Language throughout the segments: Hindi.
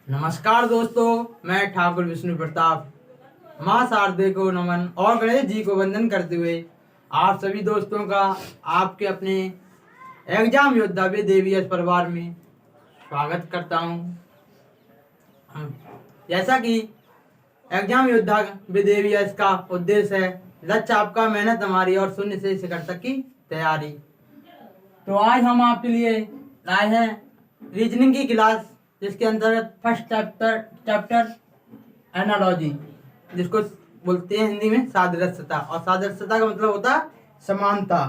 नमस्कार दोस्तों, मैं ठाकुर विष्णु प्रताप माँ शारदे को नमन और गणेश जी को वंदन करते हुए आप सभी दोस्तों का आपके अपने एग्जाम योद्धा वे देवी परिवार में स्वागत करता हूँ। जैसा कि एग्जाम योद्धा वे देवी का उद्देश्य है लक्ष्य आपका, मेहनत हमारी और शून्य से शिखर तक की तैयारी। तो आज हम आपके लिए लाए हैं रीजनिंग की क्लास, जिसके अंतर्गत फर्स्ट चैप्टर एनालॉजी, जिसको बोलते हैं हिंदी में सादृश्यता, और सादृश्यता का मतलब होता है समानता।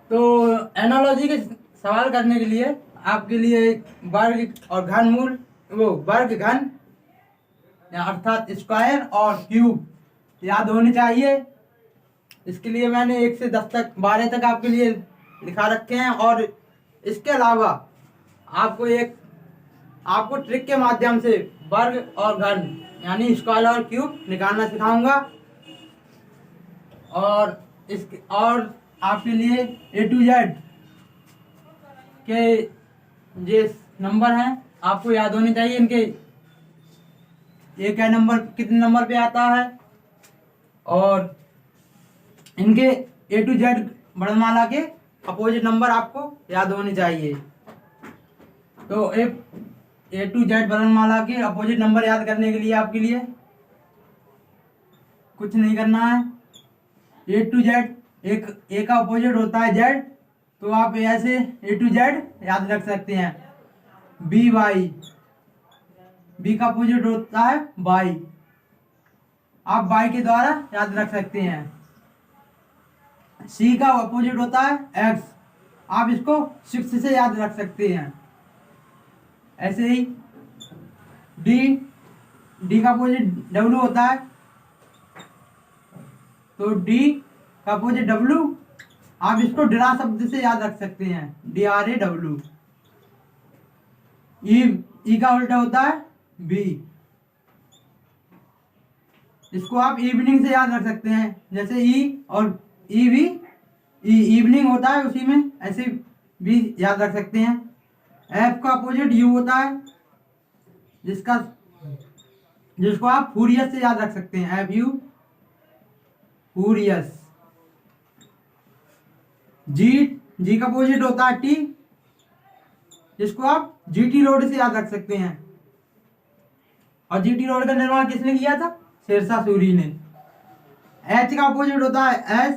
तो एनालॉजी के सवाल करने के लिए आपके लिए वर्ग और घनमूल, वर्ग घन अर्थात स्क्वायर और क्यूब याद होने चाहिए। इसके लिए मैंने 1 से 10 तक 12 तक आपके लिए लिखा रखे हैं, और इसके अलावा आपको ट्रिक के माध्यम से वर्ग और घन यानी स्क्वायर और क्यूब निकालना सिखाऊंगा। और आपके लिए A to Z के जो नंबर हैं आपको याद होने चाहिए। इनके ये क्या नंबर कितने नंबर पे आता है, और इनके A to Z वर्णमाला के अपोजिट नंबर आपको याद होने चाहिए। तो A to Z वर्णमाला के अपोजिट नंबर याद करने के लिए आपके लिए कुछ नहीं करना है। A to Z A का अपोजिट होता है Z, तो आप ऐसे A to Z याद रख सकते हैं। B का अपोजिट होता है Y, आप Y के द्वारा याद रख सकते हैं। C का अपोजिट होता है X, आप इसको 6 से याद रख सकते हैं। ऐसे ही D का अपोजिट W होता है, तो D का अपोजिट W, आप इसको डरा शब्द से याद रख सकते हैं, DRAW। E का उल्टा होता है B, इसको आप इवनिंग से याद रख सकते हैं, जैसे E और इवनिंग होता है उसी में, ऐसे भी याद रख सकते हैं। F का अपोजिट U होता है, जिसको आप फ्यूरियस से याद रख सकते हैं, FU फ्यूरियस। G का अपोजिट होता है T, जिसको आप GT रोड से याद रख सकते हैं। और GT रोड का निर्माण किसने किया था? शेरशाह सूरी ने। H का अपोजिट होता है S,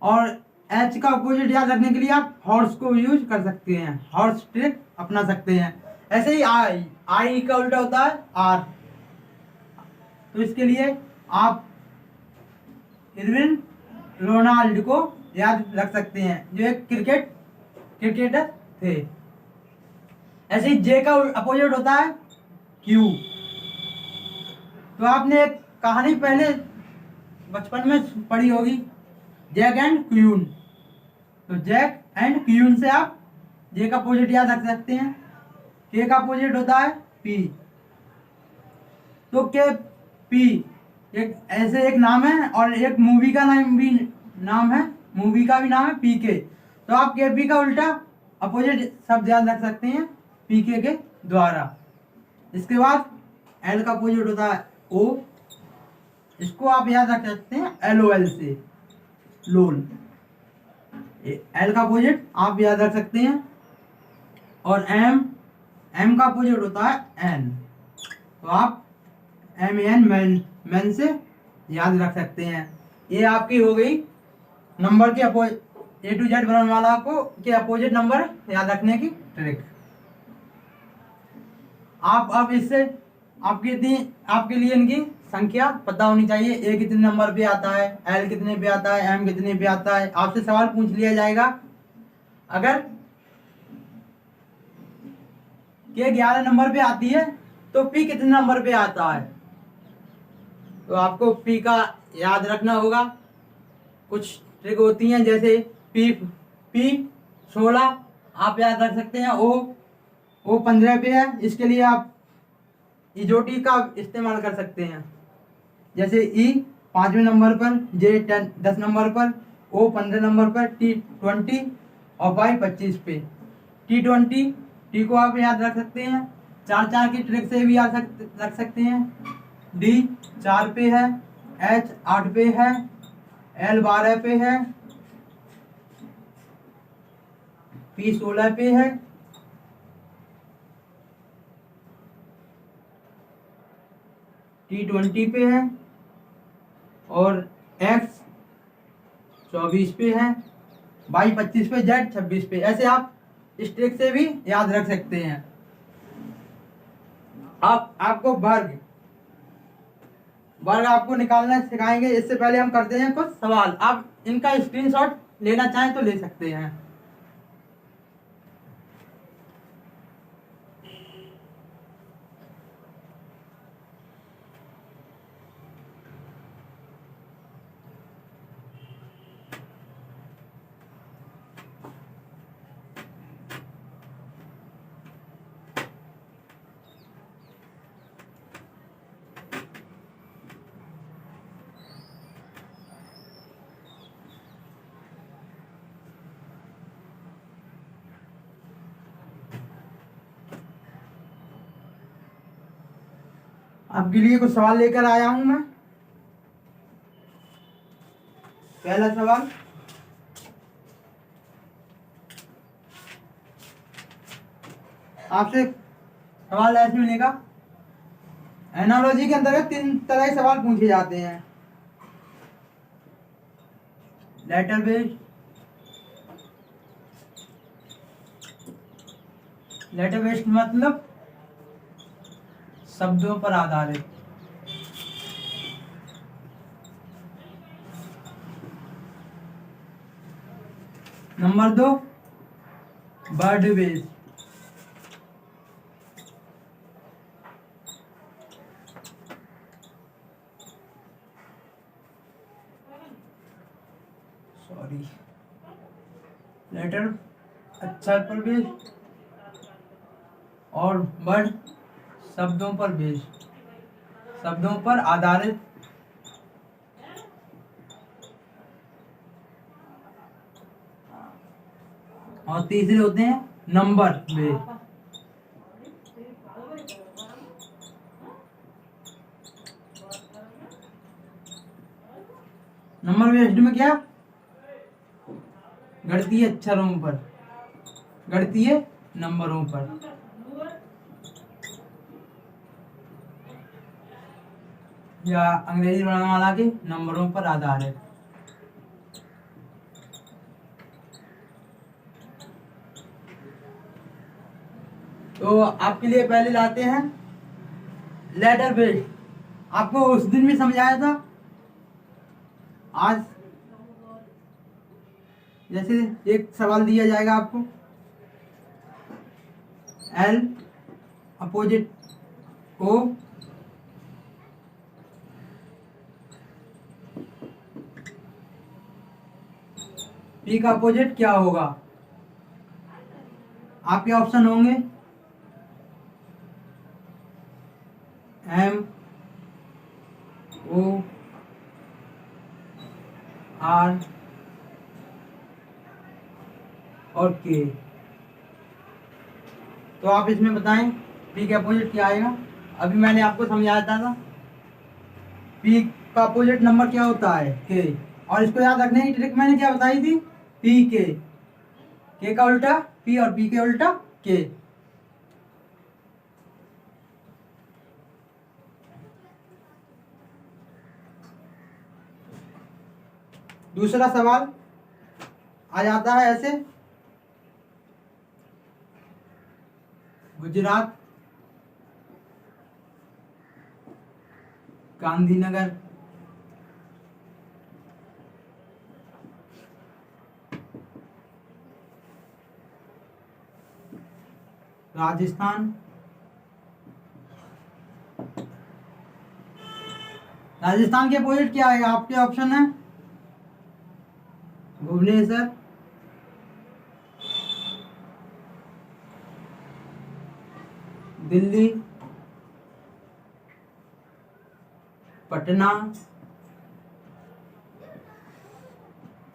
और H का अपोजिट याद रखने के लिए आप हॉर्स को यूज कर सकते हैं, हॉर्स ट्रिक अपना सकते हैं। ऐसे ही I का उल्टा होता है R, तो इसके लिए आप इरविन रोनाल्ड को याद रख सकते हैं, जो एक क्रिकेटर थे। ऐसे ही J का अपोजिट होता है Q, तो आपने एक कहानी पहले बचपन में पढ़ी होगी, जैक एंड क्यून। तो जैक एंड क्यून से आप J का अपोजिट याद रख सकते हैं। K का अपोजिट होता है P, तो P एक नाम है, और एक मूवी का नाम है, मूवी का भी नाम है PK, तो आप KP का उल्टा अपोजिट शब्द याद रख सकते हैं PK के द्वारा। इसके बाद L का अपोजिट होता है O, इसको आप याद रख सकते हैं LOL से, लोल। L का अपोजिट आप याद रख सकते हैं। और M का अपोजिट होता है N, तो आप MAN मैन से याद रख सकते हैं। ये आपकी हो गई नंबर के A to Z वर्णमाला के अपोजिट नंबर याद रखने की ट्रिक। आप अब इससे आपके लिए इनकी संख्या पता होनी चाहिए। A कितने नंबर पे आता है, L कितने पे आता है, M कितने पे आता है, आपसे सवाल पूछ लिया जाएगा। अगर K 11 नंबर पे आती है तो P कितने नंबर पे आता है, तो आपको P का याद रखना होगा। कुछ ट्रिक होती हैं, जैसे P 16 आप याद रख सकते हैं। O 15 पे है, इसके लिए आप इजोटी का इस्तेमाल कर सकते हैं, जैसे E 5वें नंबर पर, J 10 नंबर पर, O 15 नंबर पर, T 20 और Y 25 पे। T20 टी को आप याद रख सकते हैं, 4 की ट्रिक से भी रख सकते हैं। डी 4 पे है, एच 8 पे है, एल 12 पे है, पी 16 पे है, टी 20 पे है और एक्स 24 पे है, वाई 25 पे, जेड 26 पे। ऐसे आप इस ट्रिक से भी याद रख सकते हैं। आपको वर्ग आपको निकालना सिखाएंगे। इससे पहले हम करते हैं कुछ सवाल। आप इनका स्क्रीनशॉट लेना चाहें तो ले सकते हैं। आपके लिए कुछ सवाल लेकर आया हूं मैं। पहला सवाल, आपसे सवाल ऐसे मिलेगा। एनालॉजी के अंतर्गत 3 तरह के सवाल पूछे जाते हैं। लेटर बेस्ड, मतलब शब्दों पर आधारित। नंबर 2 वर्ड बेस्ड, लेटर अक्षर पर बेस्ड और वर्ड शब्दों पर बेस्ड, शब्दों पर आधारित। और तीसरे होते हैं नंबर बेस्ड। नंबर बेस्ड में क्या, गणितीय अक्षरों पर, गणितीय नंबरों पर। या अंग्रेजी वर्णमाला के नंबरों पर आधारित। तो आपके लिए पहले लाते हैं लेटर बेस्ड। आपको उस दिन भी समझाया था। आज जैसे एक सवाल दिया जाएगा आपको, एल अपोजिट ओ, पी का अपोजिट क्या होगा। आपके ऑप्शन होंगे एम ओ आर और के। तो आप इसमें बताएं पी का अपोजिट क्या आएगा। अभी मैंने आपको समझाया था पी का अपोजिट नंबर क्या होता है, के। और इसको याद रखने की ट्रिक मैंने क्या बताई थी, पी के का उल्टा पी और पी के उल्टा के। दूसरा सवाल आ जाता है ऐसे, गुजरात, गांधीनगर, राजस्थान, राजस्थान के अपोजिट क्या आएगा। आपके ऑप्शन है भुवनेश्वर, दिल्ली, पटना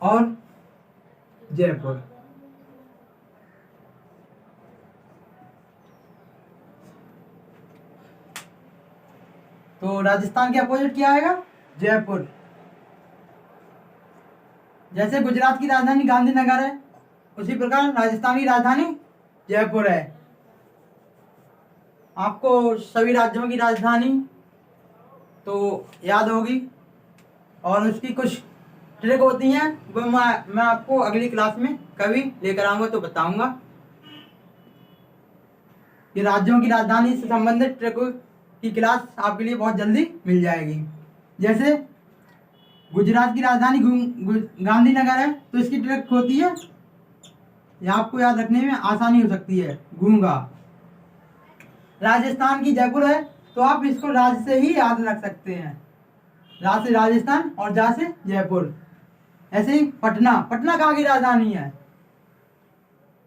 और जयपुर। तो राजस्थान के अपोजिट क्या आएगा? जयपुर। जैसे गुजरात की राजधानी गांधीनगर है, उसी प्रकार राजस्थान की राजधानी जयपुर है। आपको सभी राज्यों की राजधानी तो याद होगी, और उसकी कुछ ट्रिक होती हैं, वो मैं आपको अगली क्लास में कभी लेकर आऊंगा तो बताऊंगा कि राज्यों की राजधानी से संबंधित ट्रिक की क्लास आपके लिए बहुत जल्दी मिल जाएगी। जैसे गुजरात की राजधानी गांधीनगर है, तो इसकी ट्रिक होती है, यह आपको याद रखने में आसानी हो सकती है, गूंगा। राजस्थान की जयपुर है, तो आप इसको राज से ही याद रख सकते हैं, राज से राजस्थान और जा से जयपुर। ऐसे ही पटना, पटना कहाँ की राजधानी है?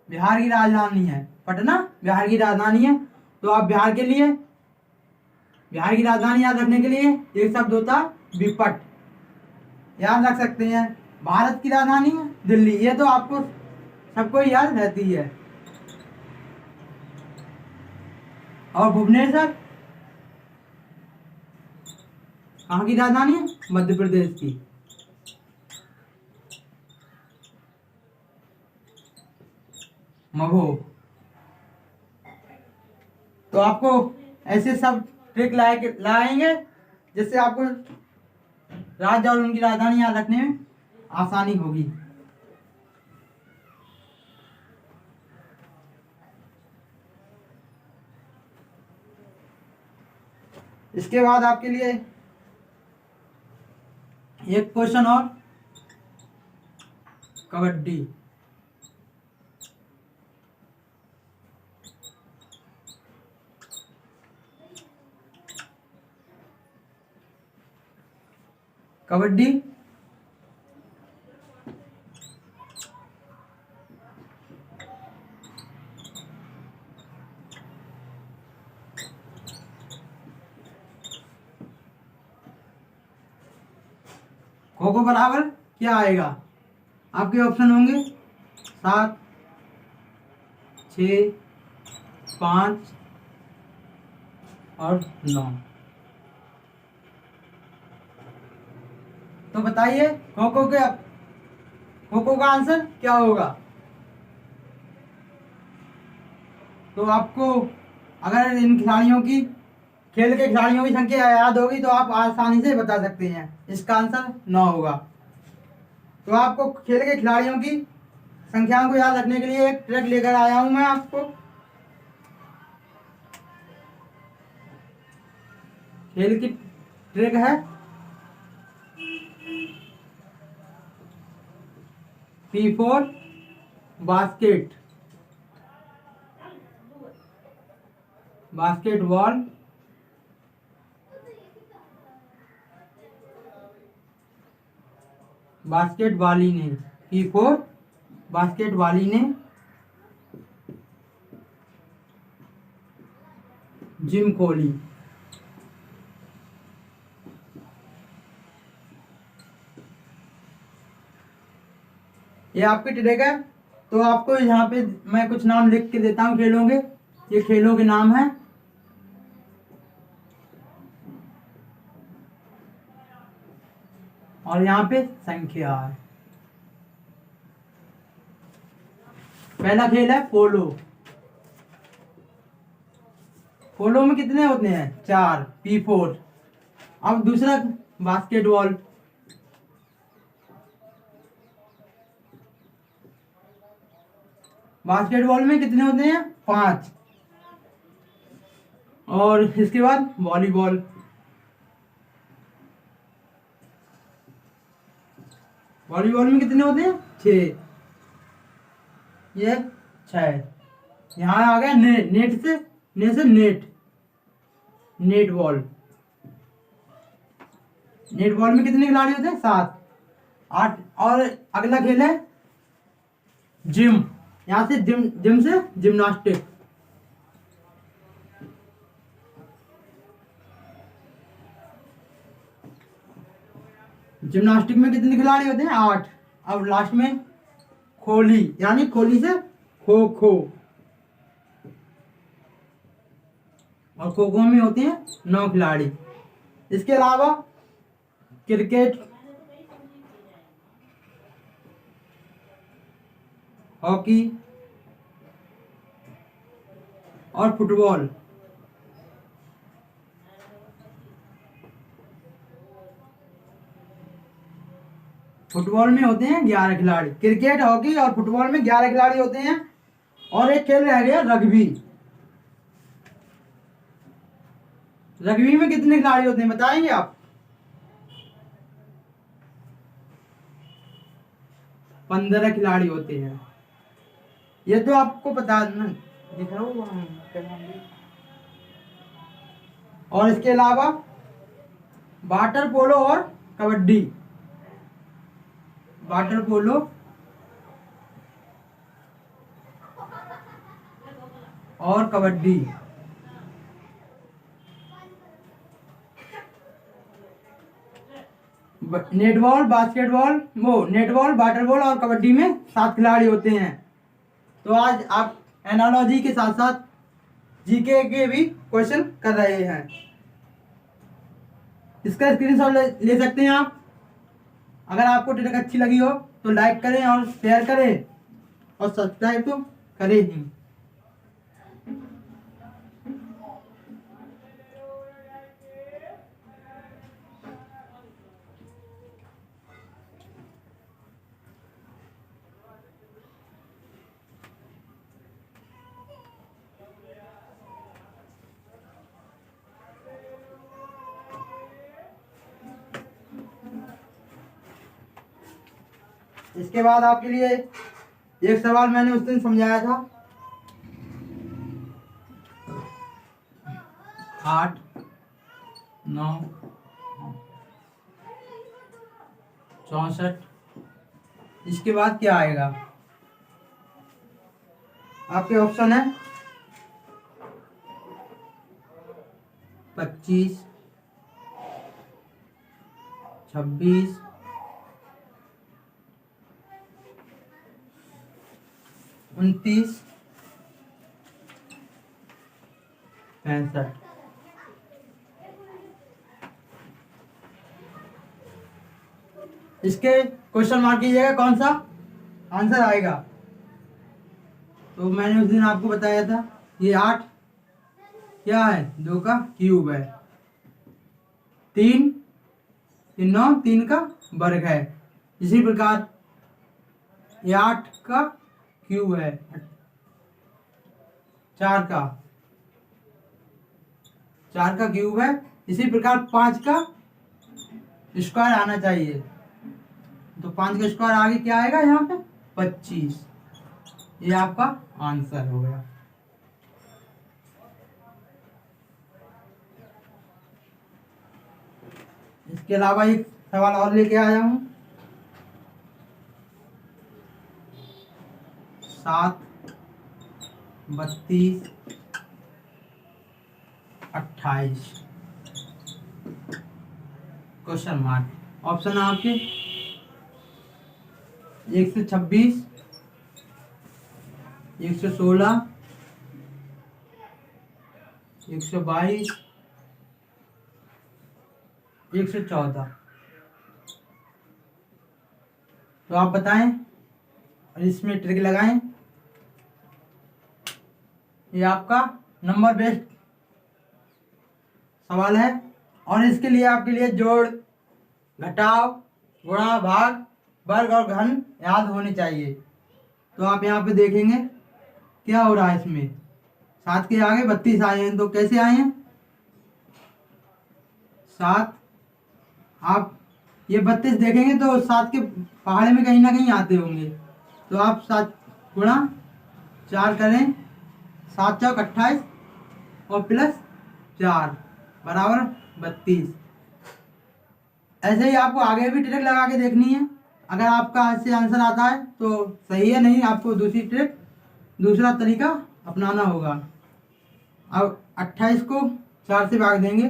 बिहार की राजधानी है। पटना बिहार की राजधानी है, तो आप बिहार के लिए बिहार की राजधानी याद रखने के लिए एक शब्द होता है विपट, याद रख सकते हैं। भारत की राजधानी है दिल्ली, ये तो आपको सबको याद रहती है। और भुवनेश्वर कहाँ की राजधानी है? मध्य प्रदेश की। मगो। तो आपको ऐसे सब ट्रिक लाएंगे जिससे आपको राज्य और उनकी राजधानी याद रखने में आसानी होगी। इसके बाद आपके लिए एक क्वेश्चन और, कबड्डी। कबड्डी खो खो बराबर क्या आएगा? आपके ऑप्शन होंगे 7, 6, 5 और 9। तो बताइए खो खो का आंसर क्या होगा? तो आपको अगर इन खिलाड़ियों की खेल के खिलाड़ियों की संख्या याद होगी तो आप आसानी से बता सकते हैं, इसका आंसर 9 होगा। तो आपको खेल के खिलाड़ियों की संख्याओं को याद रखने के लिए एक ट्रिक लेकर आया हूं मैं आपको। खेल की ट्रिक है P4 बास्केटबॉल, बास्केटबॉली ने, P4 बास्केटबॉली ने जिम खोली। ये आपकी ट्रिक है। तो आपको यहाँ पे मैं कुछ नाम लिख के देता हूँ खेलों के, ये खेलों के नाम हैं। और यहाँ पे संख्या है। पहला खेल है पोलो। पोलो में कितने होते हैं? 4, P4। अब दूसरा बास्केटबॉल। बास्केटबॉल में कितने होते हैं? 5। और इसके बाद वॉलीबॉल। वॉलीबॉल में कितने होते हैं? 6। ये 6। यहाँ आ गया नेट से नेट बॉल। नेट बॉल में कितने खिलाड़ी होते हैं? 7, 8। और अगला खेल है जिम। यहाँ से जिम से जिम्नास्टिक। जिम्नास्टिक में कितने खिलाड़ी होते हैं? 8। अब लास्ट में खोली, यानी खोली से खो खो। और खो खो में होते हैं 9 खिलाड़ी। इसके अलावा क्रिकेट, हॉकी और फुटबॉल। फुटबॉल में होते हैं 11 खिलाड़ी, क्रिकेट, हॉकी और फुटबॉल में 11 खिलाड़ी होते हैं। और एक खेल रह गया रग्बी। रग्बी में कितने खिलाड़ी होते हैं बताएंगे आप? 15 खिलाड़ी होते हैं। ये तो आपको पता ना, दिख रहा हूँ। और इसके अलावा वाटर पोलो और कबड्डी। वाटर पोलो और kabaddi. Netball, basketball, netball, water ball और कबड्डी में 7 खिलाड़ी होते हैं। तो आज आप एनालॉजी के साथ साथ जीके के भी क्वेश्चन कर रहे हैं। इसका स्क्रीनशॉट ले सकते हैं आप। अगर आपको ट्रिक अच्छी लगी हो तो लाइक करें और शेयर करें और सब्सक्राइब तो करें ही। इसके बाद आपके लिए एक सवाल मैंने उस दिन समझाया था। 8, 9, 64। इसके बाद क्या आएगा? आपके ऑप्शन है 25, 26, 29, 65। इसके क्वेश्चन मार्क कीजिएगा कौन सा आंसर आएगा। तो मैंने उस दिन आपको बताया था ये 8 क्या है? 2 का क्यूब है। 3 9 3 का वर्ग है। इसी प्रकार ये 8 का क्यूब है। 4 का क्यूब है। इसी प्रकार 5 का स्क्वायर आना चाहिए। तो 5 का स्क्वायर आगे क्या आएगा? यहाँ पे 25। ये आपका आंसर हो गया। इसके अलावा एक सवाल और लेके आया हूं। 7, 32, 28 क्वेश्चन मार्क। ऑप्शन है आपके 126, 116, 122, 114। तो आप बताएं और इसमें ट्रिक लगाएं। ये आपका नंबर बेस्ड सवाल है और इसके लिए आपके लिए जोड़, घटाव, गुणा, भाग, वर्ग और घन याद होने चाहिए। तो आप यहाँ पे देखेंगे क्या हो रहा है। इसमें 7 के आगे 32 आए हैं। तो कैसे आए हैं? 7, आप ये 32 देखेंगे तो 7 के पहाड़े में कहीं ना कहीं आते होंगे। तो आप 7 गुणा 4 करें, 7 चौक 28 और प्लस 4 बराबर 32। ऐसे ही आपको आगे भी ट्रिक लगा के देखनी है। अगर आपका ऐसे आंसर आता है तो सही है, नहीं आपको दूसरी ट्रिक, दूसरा तरीका अपनाना होगा। अब 28 को 4 से भाग देंगे।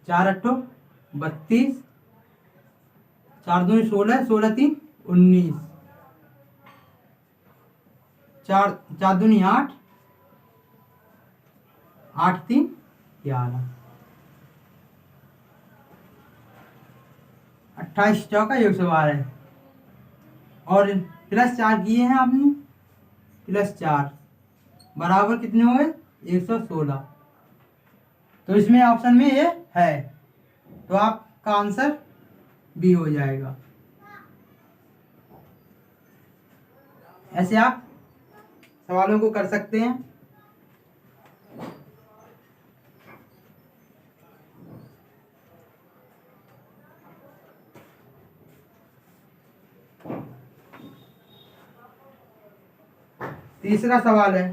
4 8 32, 4 2 16, 16 3 19, 4 4 2 8, 8 3 11, 28 चौका 112 और +4 किए हैं आपने, +4 बराबर कितने हो गए 116। तो इसमें ऑप्शन में ये है, तो आपका आंसर बी हो जाएगा। ऐसे आप सवालों को कर सकते हैं। तीसरा सवाल है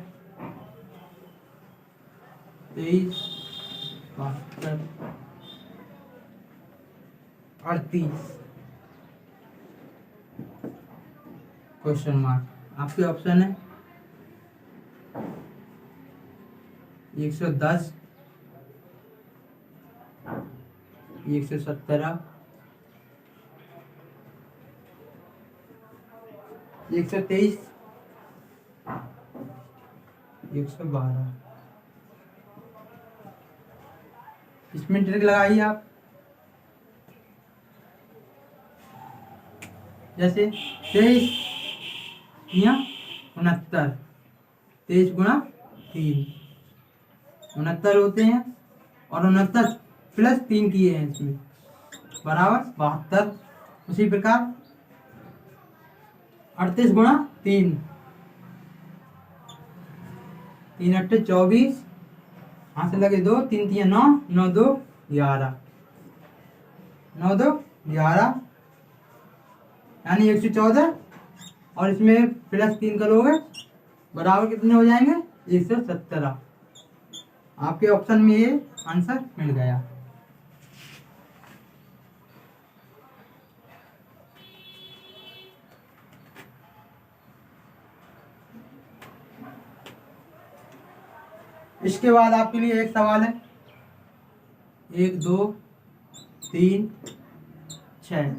23, 72, 38 क्वेश्चन मार्क। आपके ऑप्शन है 110, 117, 123, 112। इसमें ट्रिक लगाइए आप। जैसे 23 या 69, 23 गुणा 3 69 होते हैं और 69 +3 किए हैं इसमें बराबर 72। उसी प्रकार 38 गुणा 3, 3 8 24, हाथ से लगे 2, 3 3 9, 9 2 11, 9 2 11 यानी 114 और इसमें +3 करोगे बराबर कितने हो जाएंगे 117। आपके ऑप्शन में ये आंसर मिल गया। इसके बाद आपके लिए एक सवाल है 1 2 3 6,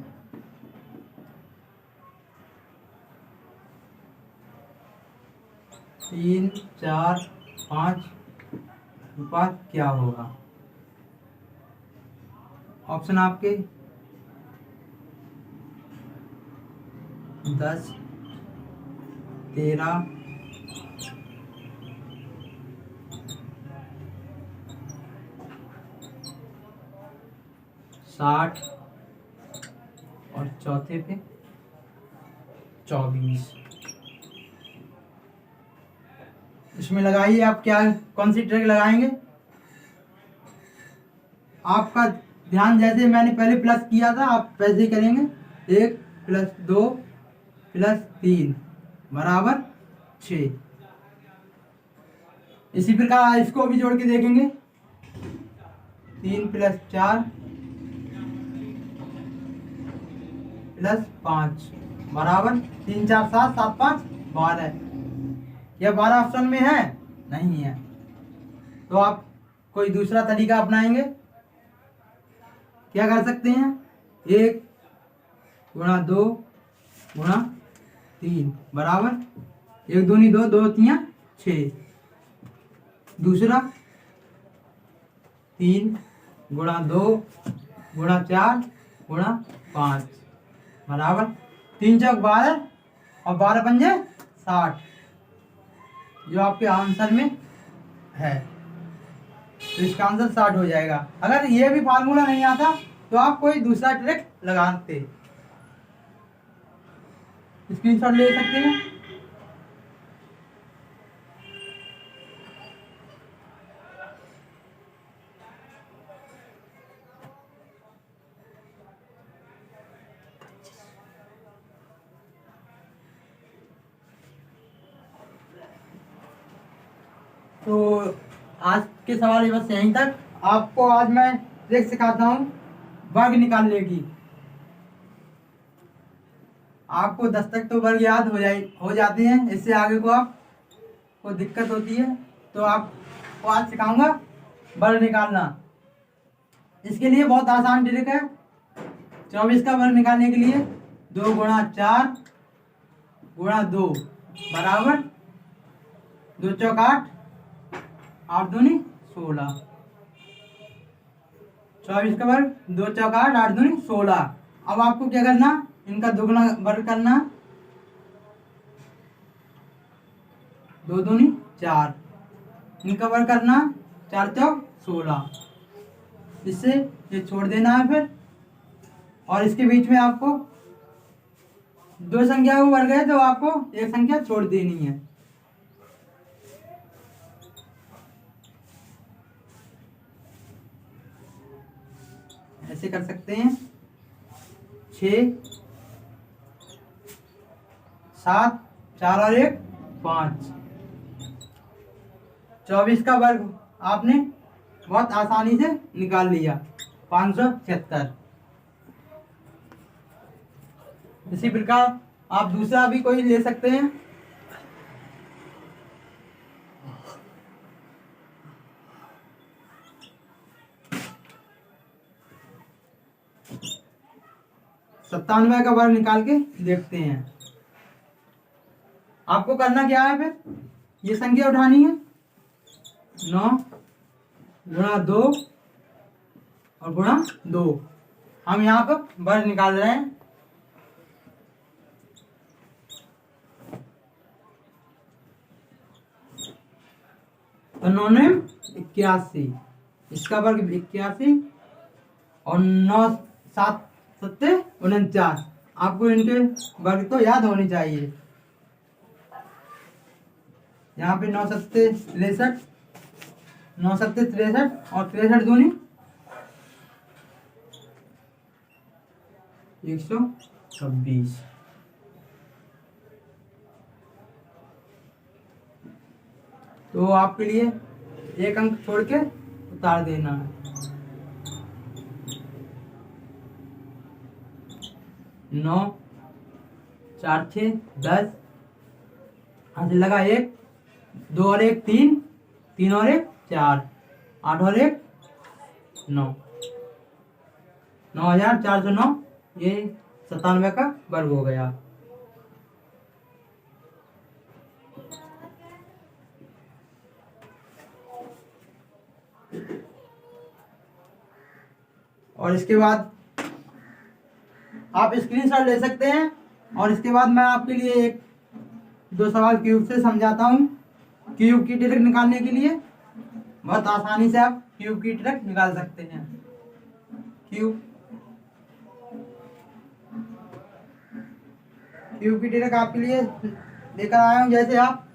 3 4 5 उत्पाद क्या होगा। ऑप्शन आपके 10 13 60 और चौथे पे 24। इसमें लगाइए आप क्या कौन सी ट्रिक लगाएंगे। आपका ध्यान जैसे मैंने पहले प्लस किया था आप वैसे ही करेंगे। 1 + 2 + 3 बराबर 6। इसी प्रकार इसको भी जोड़ के देखेंगे। 3 + 4 + 5 बराबर 3 4 7 7 5 12। यह 12 ऑप्शन में है नहीं है, तो आप कोई दूसरा तरीका अपनाएंगे। क्या कर सकते हैं 1 × 2 × 3 बराबर 1 2 2 2 3 6। दूसरा 3 × 2 × 4 × 5 बराबर 3 चौक 12 और 12 पंजे 60, जो आपके आंसर में है। तो इसका आंसर 60 हो जाएगा। अगर ये भी फार्मूला नहीं आता तो आप कोई दूसरा ट्रिक लगाते, स्क्रीनशॉट ले सकते हैं। तो आज के सवाल बस यहीं तक। आपको आज मैं ट्रिक सिखाता हूँ वर्ग निकालने की। आपको 10 तक तो वर्ग याद हो जाते हैं, इससे आगे को आप को दिक्कत होती है, तो आपको आज सिखाऊंगा वर्ग निकालना। इसके लिए बहुत आसान ट्रिक है। 24 का वर्ग निकालने के लिए 2 × 4 × 2 बराबर 2 चौक 8 8 दूनी 16। 24 का वर्ग, 2 चौका 8, 8 दूनी 16। अब आपको क्या करना, इनका दुगना वर्ग करना, 2 दूनी 4, इनका वर्ग करना, 4 चौक 16। इससे ये छोड़ देना है फिर, और इसके बीच में आपको दो संख्या को वर्ग है तो आपको एक संख्या छोड़ देनी है। ऐसे कर सकते हैं, 6, 7, 4 और 1 5। 24 का वर्ग आपने बहुत आसानी से निकाल लिया, 576। इसी प्रकार आप दूसरा भी कोई ले सकते हैं। सत्तानवे का वर्ग निकाल के देखते हैं। आपको करना क्या है, फिर ये संख्या उठानी है, 9 गुणा 2 और गुणा 2। हम यहाँ पर वर्ग निकाल रहे हैं। तो 9 ने 81, इसका वर्ग 81 और 9 7 7 49। आपको इनके वर्ग तो याद होनी चाहिए। यहाँ पे 9 7 63, 9 7 63 और 63 दूनी 126। तो आपके लिए एक अंक छोड़ के उतार देना है। 9 4 6 10, हाथ लगा 1, 2 और 1 3, 3 और 1 4, 8 और 1 9, 9409। ये 97 का वर्ग हो गया। और इसके बाद आप स्क्रीनशॉट ले सकते हैं। और इसके बाद मैं आपके लिए एक दो सवाल क्यूब से समझाता हूँ। क्यूब की डिरेक्ट निकालने के लिए बहुत आसानी से आप क्यूब की डिरेक्ट निकाल सकते हैं। क्यूब की डिरेक्ट आपके लिए लेकर आया हूँ। जैसे आप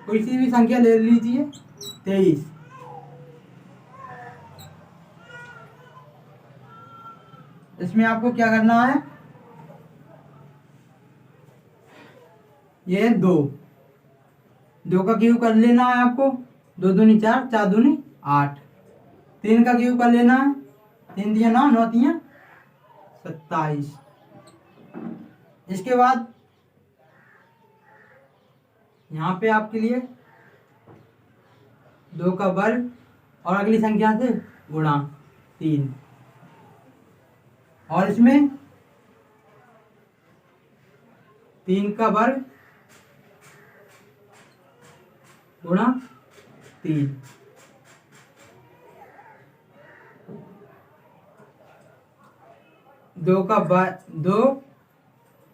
कोई सी भी संख्या ले लीजिए, 23। इसमें आपको क्या करना है, ये 2 का क्यूब कर लेना है आपको। 2 दूनी 4, 4 दूनी 8। 3 का क्यूब कर लेना है, 3 दिया 9, 9 दिया 27। इसके बाद यहाँ पे आपके लिए 2 का वर्ग और अगली संख्या से गुणा 3, और इसमें 3 का वर्ग गुणा 3। 2 का 2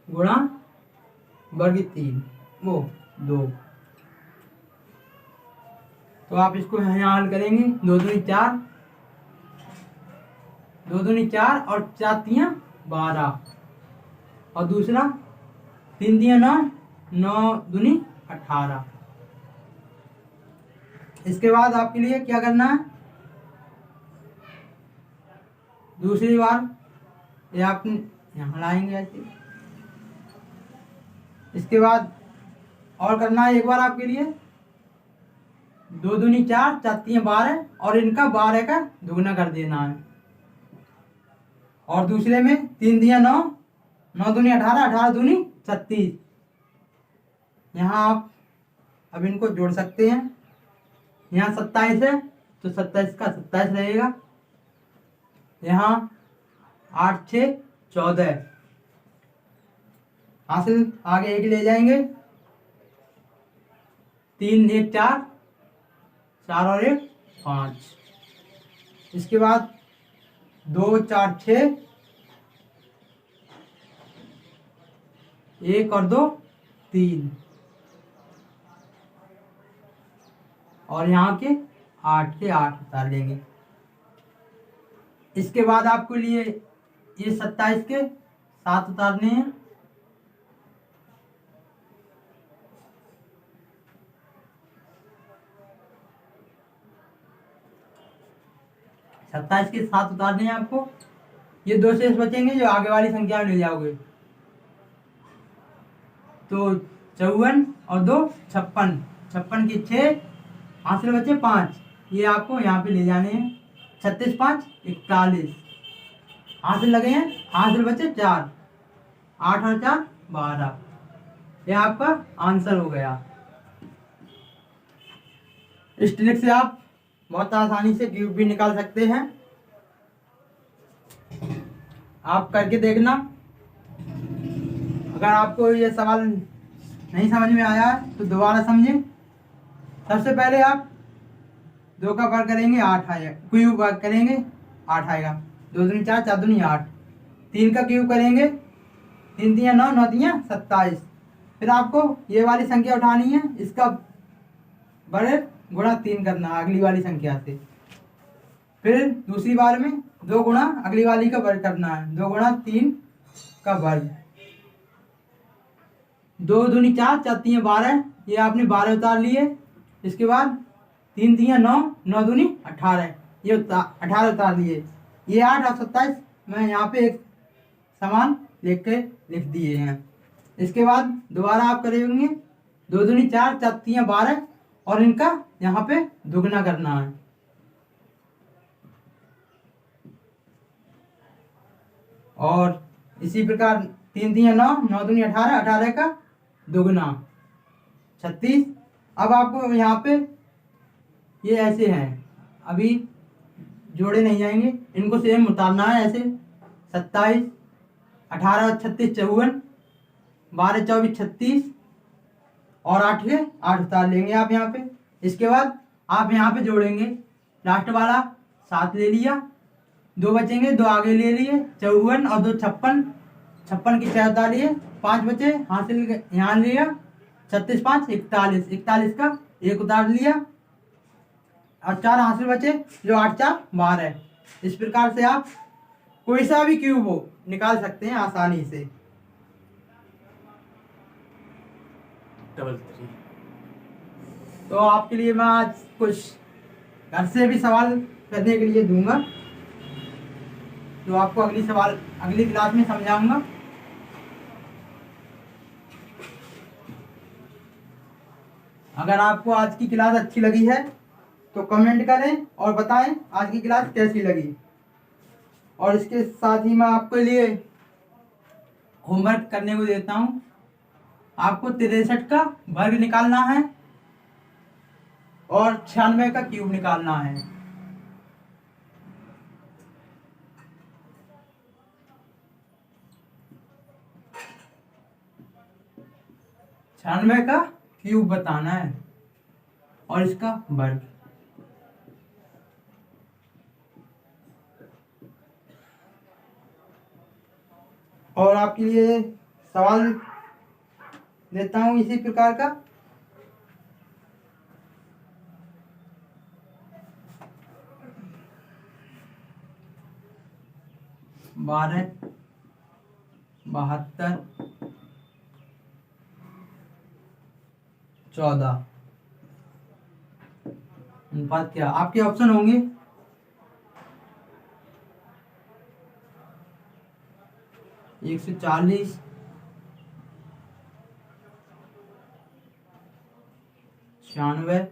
गुणा वर्ग 3, वो 2। तो आप इसको यहाँ हल करेंगे। 2 दूनी 4, 2 दूनी 4 और 4 तियाँ 12, और दूसरा 3 दिया 9, 9 दूनी 18। इसके बाद आपके लिए क्या करना है, दूसरी बार ये आप यहाँ लाएंगे ऐसे। इसके बाद और करना है एक बार आपके लिए, 2 दूनी 4, 4 तियाँ 12, और इनका 12 का दुगना कर देना है। और दूसरे में 3 दिया 9, 9 दूनी 18, 18 दूनी 36। यहाँ आप अब इनको जोड़ सकते हैं। यहाँ 27 है तो 27 का 27 रहेगा। यहाँ 8 6 14, हासिल आगे एक ले जाएंगे। 3 1 4, 4 और 1 5। इसके बाद 2 4 6, 1 और 2 3, और यहाँ के 8 के 8 उतार लेंगे। इसके बाद आपको लिए ये 27 के 7 उतारने हैं। सत्ताईस के 7 उतारने हैं आपको। ये 2 शेष बचेंगे जो आगे वाली संख्या में ले जाओगे। तो 54 और 2 56, 56 के 6 हासिल बचे 5, ये आपको यहाँ पे ले जाने हैं। 36 5 41 हासिल लगे हैं, हासिल बचे 4, 8 और 4 12, ये आपका आंसर हो गया। इस ट्रिक से आप बहुत आसानी से क्यूब भी निकाल सकते हैं। आप करके देखना। अगर आपको ये सवाल नहीं समझ में आया है तो दोबारा समझें। सबसे पहले आप 2 का वर्ग करेंगे 8 आएगा, क्यूब वर्ग करेंगे 8 आएगा। 2 दूनी 4, 4 दूनी 8। 3 का क्यूब करेंगे, 3 तियाँ 9, 9 तियाँ 27। फिर आपको ये वाली संख्या उठानी है, इसका वर्ग गुणा 3 करना है अगली वाली संख्या से। फिर दूसरी बार में 2 गुणा अगली वाली का वर्ग करना है, 2 गुणा 3 का वर्ग। 2 दूनी 4, 4 तियाँ 12, ये आपने 12 उतार लिए। इसके बाद 3 तियाँ 9, 9 दूनी 18, ये 18 उतार लिए। ये 8 और 27 मैं यहाँ पे एक समान लिख दिए हैं। इसके बाद दोबारा आप करेंगे 2 दूनी 4, 4 तियाँ 12, और इनका यहाँ पे दुगना करना है। और इसी प्रकार 3 तियाँ 9, 9 दूनी 18, 18 का दुगना 36। अब आपको यहाँ पे ये ऐसे हैं, अभी जोड़े नहीं जाएंगे, इनको सेम उतारना है ऐसे। 27, 18 और 36 54, 12 24 36, और 8 के 8 उतार लेंगे आप यहाँ पे। इसके बाद आप यहाँ पे जोड़ेंगे, लास्ट वाला 7 ले लिया, 2 बचेंगे, 2 आगे ले लिए, 54 और 2 56, 56 की 6 उतार लिए, 5 बचे हासिल यहाँ लिया, 36 5 41, 41 का 1 उतार लिया, और 4 हासिल बचे जो 8 4 12। इस प्रकार से आप कोई सा भी क्यूब हो निकाल सकते हैं आसानी से। 33। तो आपके लिए मैं आज कुछ घर से भी सवाल करने के लिए दूंगा, तो आपको अगली क्लास में समझाऊंगा। अगर आपको आज की क्लास अच्छी लगी है तो कमेंट करें और बताएं आज की क्लास कैसी लगी। और इसके साथ ही मैं आपके लिए होमवर्क करने को देता हूं। आपको 63 का वर्ग निकालना है और 96 का क्यूब निकालना है। का क्यूब बताना है और इसका वर्ग। और आपके लिए सवाल देता हूं इसी प्रकार का। बारह 72 14 अनुपात क्या आपके ऑप्शन होंगे? 140, 96,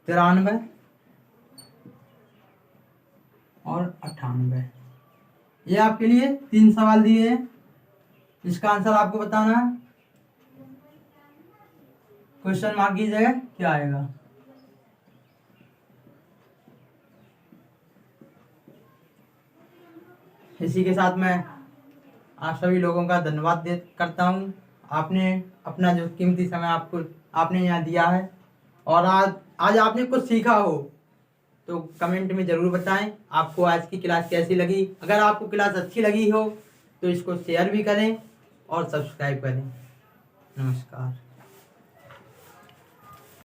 93 और 98। ये आपके लिए 3 सवाल दिए हैं, इसका आंसर आपको बताना है। क्वेश्चन मार्क की जगह क्या आएगा? इसी के साथ मैं आप सभी लोगों का धन्यवाद करता हूँ। आपने अपना जो कीमती समय आपने यहाँ दिया है, और आज आपने कुछ सीखा हो तो कमेंट में ज़रूर बताएं आपको आज की क्लास कैसी लगी। अगर आपको क्लास अच्छी लगी हो तो इसको शेयर भी करें और सब्सक्राइब करें। नमस्कार।